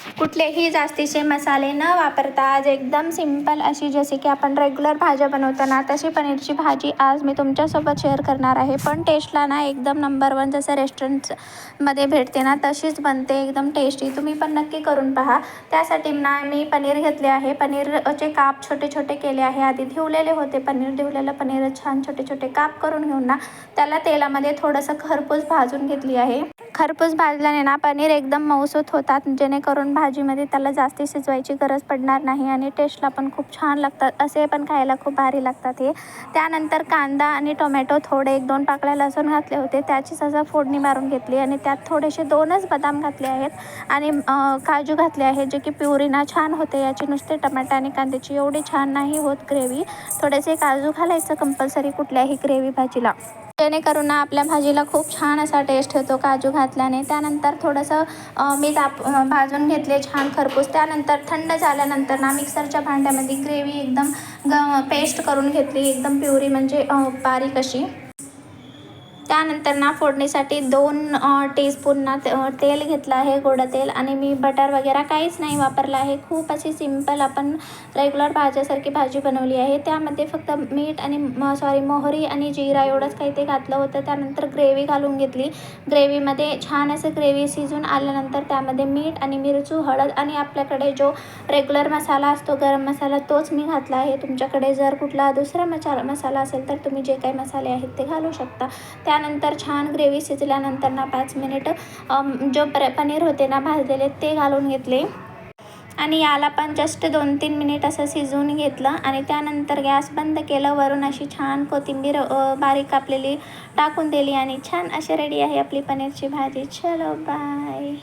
कुठलेही जास्तीचे मसाले न वापरता आज एकदम सिंपल अशी जसे की आपण रेग्युलर भाज्या बनवतो ना तशी पनीरची भाजी आज मी तुमच्यासोबत शेअर करणार आहे. पण टेस्टला ना एकदम नंबर 1 जसं रेस्टॉरंट्समध्ये भेटते ना तशीच बनते एकदम टेस्टी. तुम्ही पण नक्की करून पहा. त्यासाठी ना मी पनीर घेतले आहे. पनीरचे काप छोटे छोटे केले आहे. आधी धुवलेले होते धुवलेलं पनीर छान छोटे छोटे काप करून घेऊन ना त्याला तेलामध्ये थोडंसं खरपूस भाजून घेतली आहे. खरपूस भाजल्याने ना पनीर एकदम मऊसूत होतात, जेणेकरून भाजीमध्ये त्याला जास्त शिजवायची गरज पडणार नाही आणि टेस्टला पण खूप छान लागतात. असे पण खायला खूप भारी लागतात हे. त्यानंतर कांदा आणि टोमॅटो थोडे 1-2 पाकळ्या लसूण घातले होते, त्याची सहसा फोडणी मारून घेतली आणि त्यात थोडेसे 2च बदाम घातले आहेत आणि काजू घातले आहेत, जे की प्युरी ना छान होते याची. नुसते टमाटा आणि कांद्याची एवढी छान नाही होत ग्रेव्ही. थोडेसे काजू घालायचं कंपल्सरी कुठल्याही ग्रेव्ही भाजीला, जेणेकरून ना आपल्या भाजीला खूप छान असा टेस्ट होतो काजू घातल्याने. त्यानंतर थोडंसं मी भाजून घेतले छान खरपूस. त्यानंतर थंड झाल्यानंतर ना मिक्सरच्या भांड्यामध्ये ग्रेव्ही एकदम पेस्ट करून घेतली, एकदम प्युरी म्हणजे बारीक अशी. त्यानंतर ना फोडणीसाठी 2 टीस्पून ना तेल घेतलं आहे, गोडं तेल, आणि मी बटर वगैरे काहीच नाही वापरलं आहे. खूप अशी सिंपल आपण रेग्युलर भाज्यासारखी भाजी बनवली आहे. त्यामध्ये फक्त मीठ आणि मोहरी आणि जिरा एवढंच काही ते घातलं होतं. त्यानंतर ग्रेव्ही घालून घेतली. ग्रेव्हीमध्ये छान असं ग्रेव्ही शिजून आल्यानंतर त्यामध्ये मीठ आणि मिरची, हळद आणि आपल्याकडे जो रेग्युलर मसाला असतो गरम मसाला तोच मी घातला आहे. तुमच्याकडे जर कुठला दुसरा मसाला असेल तर तुम्ही जे काही मसाले आहेत ते घालू शकता. त्यानंतर छान ग्रेव्ही शिजल्यानंतर ना 5 मिनिट जो पनीर होते ना भाजलेले ते घालून घेतले आणि याला पण जस्ट 2-3 मिनिट असं शिजवून घेतलं आणि त्यानंतर गॅस बंद केलं. वरून अशी छान कोथिंबीर बारीक कापलेली टाकून दिली आणि छान अशी रेडी आहे आपली पनीरची भाजी. चलो बाय.